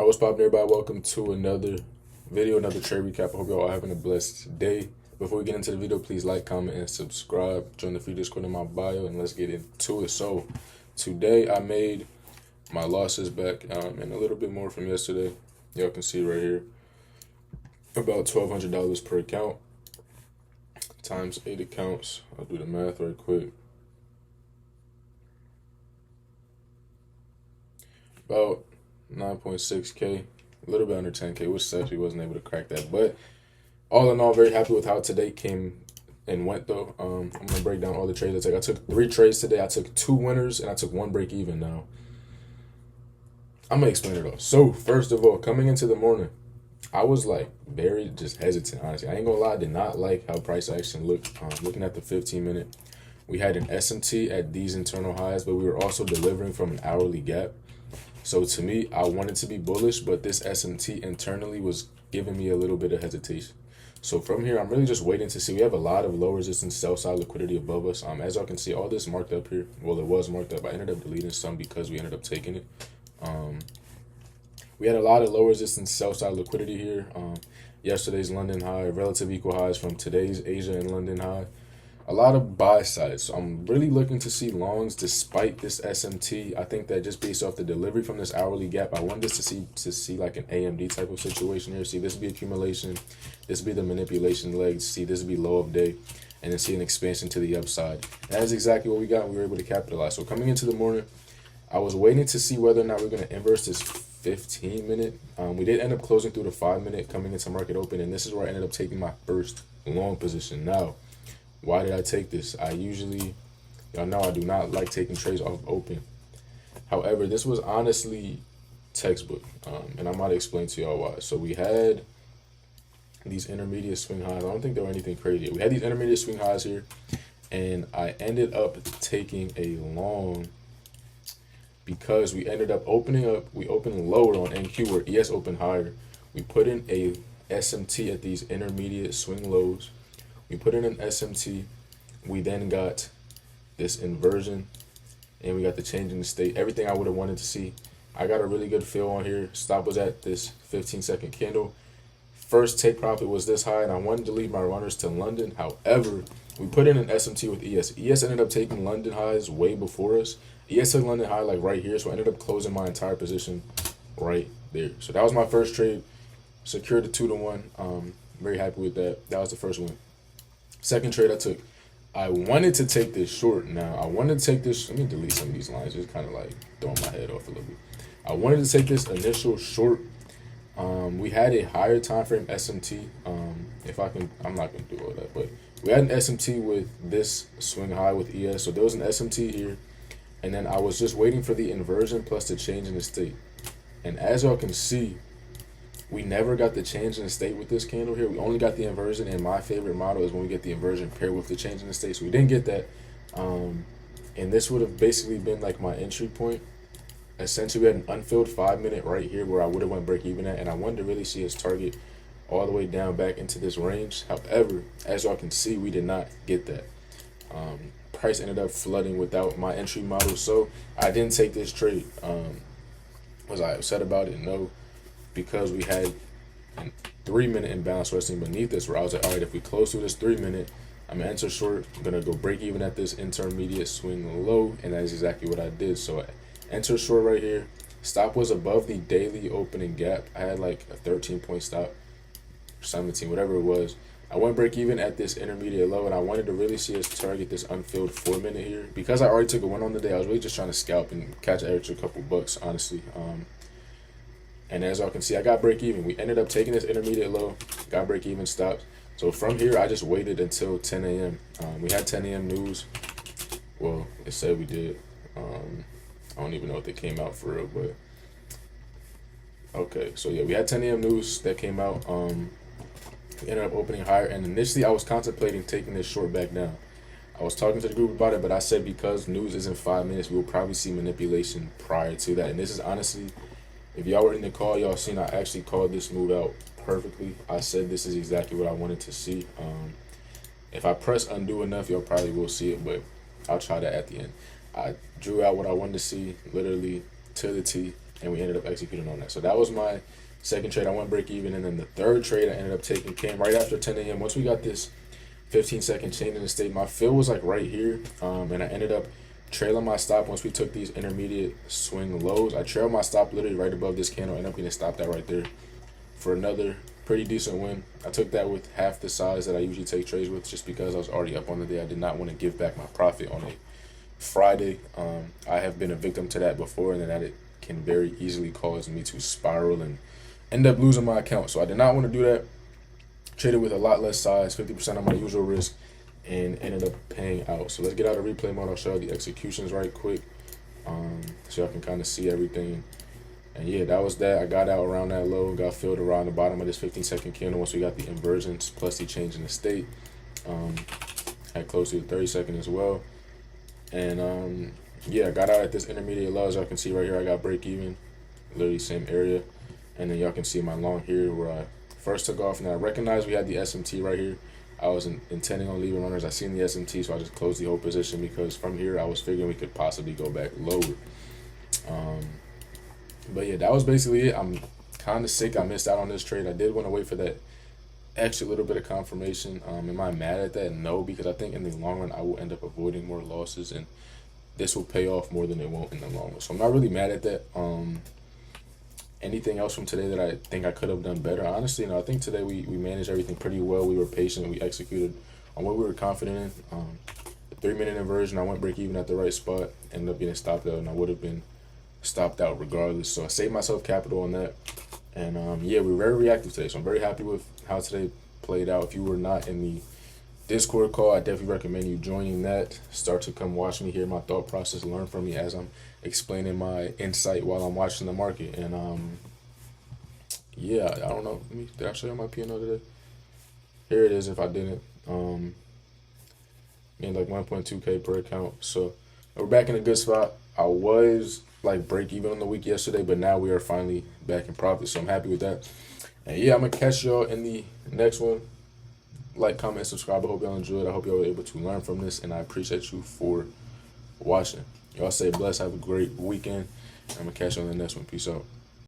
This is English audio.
What's poppin', everybody? Welcome to another video, another trade recap. I hope y'all are having a blessed day. Before we get into the video, please like, comment, and subscribe. Join the free Discord in my bio, and let's get into it. So, today I made my losses back and a little bit more from yesterday. Y'all can see right here, about $1,200 per account times 8 accounts. I'll do the math right quick. About 9.6K, a little bit under 10K, which sucks we wasn't able to crack that. But all in all, very happy with how today came and went though. I'm gonna break down all the trades I took. I took 3 trades today. I took 2 winners and I took 1 break even. Now I'm gonna explain it all. So first of all, coming into the morning, I was like very just hesitant, honestly. I ain't gonna lie, I did not like how price action looked. Looking at the 15-minute, we had an SMT at these internal highs, but we were also delivering from an hourly gap. So to me, I wanted to be bullish, but this SMT internally was giving me a little bit of hesitation. So from here, I'm really just waiting to see. We have a lot of low resistance sell side liquidity above us. As y'all can see, all this marked up here. Well, it was marked up. I ended up deleting some because we ended up taking it. We had a lot of low resistance sell side liquidity here. Yesterday's London high, relative equal highs from today's Asia and London high. A lot of buy sides. So I'm really looking to see longs despite this SMT. I think that just based off the delivery from this hourly gap, I want this to see like an AMD type of situation here. See, this would be accumulation. This would be the manipulation legs. See, this would be low of day. And then see an expansion to the upside. That is exactly what we got. We were able to capitalize. So coming into the morning, I was waiting to see whether or not we're going to inverse this 15-minute. We did end up closing through the 5-minute coming into market open. And this is where I ended up taking my first long position. Now, why did I take this? Y'all know I do not like taking trades off open. However, this was honestly textbook, and I'm about to explain to y'all why. So we had these intermediate swing highs. I don't think there were anything crazy. We had these intermediate swing highs here, and I ended up taking a long because we ended up opening up. We opened lower on NQ where ES opened higher. We put in a SMT at these intermediate swing lows. We put in an SMT, we then got this inversion, and we got the change in the state. Everything I would have wanted to see. I got a really good feel on here. Stop was at this 15-second candle. First take profit was this high, and I wanted to leave my runners to London. However, we put in an SMT with ES. ES ended up taking London highs way before us. ES took London high like right here, so I ended up closing my entire position right there. So that was my first trade. Secured the 2-to-1. Very happy with that. That was the first one. Second trade I took, I wanted to take this short. Now, I wanted to take this, let me delete some of these lines, just kind of like throwing my head off a little bit. I wanted to take this initial short. We had a higher time frame SMT. If I can, I'm not going to do all that, but we had an SMT with this swing high with ES. So there was an SMT here, and then I was just waiting for the inversion plus the change in the state. And as y'all can see, we never got the change in the state with this candle here. We only got the inversion, and my favorite model is when we get the inversion paired with the change in the state. So we didn't get that. And this would have basically been like my entry point. Essentially, we had an unfilled 5-minute right here where I would have went break even at, and I wanted to really see his target all the way down back into this range. However, as y'all can see, we did not get that. Price ended up flooding without my entry model, so I didn't take this trade. Was I upset about it? No. Because we had a 3-minute imbalance resting beneath this, where I was like, all right, if we close through this 3-minute, I'm gonna enter short. I'm gonna go break even at this intermediate swing low, and that is exactly what I did. So I enter short right here. Stop was above the daily opening gap. I had like a 13-point stop, 17, whatever it was. I went break even at this intermediate low, and I wanted to really see us target this unfilled 4-minute here. Because I already took a win on the day, I was really just trying to scalp and catch an extra couple bucks, honestly. And as y'all can see, I got break even. We ended up taking this intermediate low, got break even stops. So from here, I just waited until 10 a.m. We had 10 a.m. news. Well, it said we did. I don't even know if they came out for real, but okay. So yeah, we had 10 a.m. news that came out. We ended up opening higher, and initially I was contemplating taking this short back down. I was talking to the group about it, but I said because news is in 5 minutes, we will probably see manipulation prior to that. And this is honestly, if y'all were in the call, y'all seen I actually called this move out perfectly. I said this is exactly what I wanted to see. If I press undo enough, y'all probably will see it, but I'll try that at the end. I drew out what I wanted to see, literally to the T. and we ended up executing on that. So that was my second trade. I went break even, and then the third trade I ended up taking came right after 10 a.m. Once we got this 15-second chain in the state, my fill was like right here, and I ended up trailing my stop once we took these intermediate swing lows. I trailed my stop literally right above this candle, ended up getting stopped out right there for another pretty decent win. I took that with half the size that I usually take trades with, just because I was already up on the day. I did not want to give back my profit on a Friday. I have been a victim to that before, and that it can very easily cause me to spiral and end up losing my account. So I did not want to do that. Traded with a lot less size, 50% of my usual risk, and ended up paying out. So let's get out of replay mode. I'll show you the executions right quick, so y'all can kind of see everything. And yeah, that was that. I got out around that low, got filled around the bottom of this 15-second candle once we got the inversions plus the change in the state. Had close to the 30-second as well. And yeah, I got out at this intermediate low. As y'all can see right here, I got break even, literally same area. And then y'all can see my long here where I first took off. And I recognized we had the SMT right here. I was intending on leaving runners. I seen the SMT, so I just closed the whole position, because from here I was figuring we could possibly go back lower. But yeah, that was basically it. I'm kind of sick. I missed out on this trade. I did want to wait for that extra little bit of confirmation. Am I mad at that? No, because I think in the long run I will end up avoiding more losses, and this will pay off more than it won't in the long run. So I'm not really mad at that. Anything else from today that I think I could have done better? Honestly, I think today we managed everything pretty well. We were patient. We executed on what we were confident in. The 3-minute inversion, I went break even at the right spot. Ended up getting stopped out, and I would have been stopped out regardless. So I saved myself capital on that. And yeah, we were very reactive today. So I'm very happy with how today played out. If you were not in the Discord call, I definitely recommend you joining that. Start to come watch me, hear my thought process, learn from me as I'm explaining my insight while I'm watching the market. And yeah, I don't know. Did I show you my P&L today? Here it is. If I didn't, made like 1.2K per account. So we're back in a good spot. I was like break even on the week yesterday, but now we are finally back in profit. So I'm happy with that. And yeah, I'm gonna catch y'all in the next one. Like, comment, subscribe. I hope y'all enjoyed. I hope y'all were able to learn from this, and I appreciate you for watching. Y'all stay blessed. Have a great weekend. I'm gonna catch you on the next one. Peace out.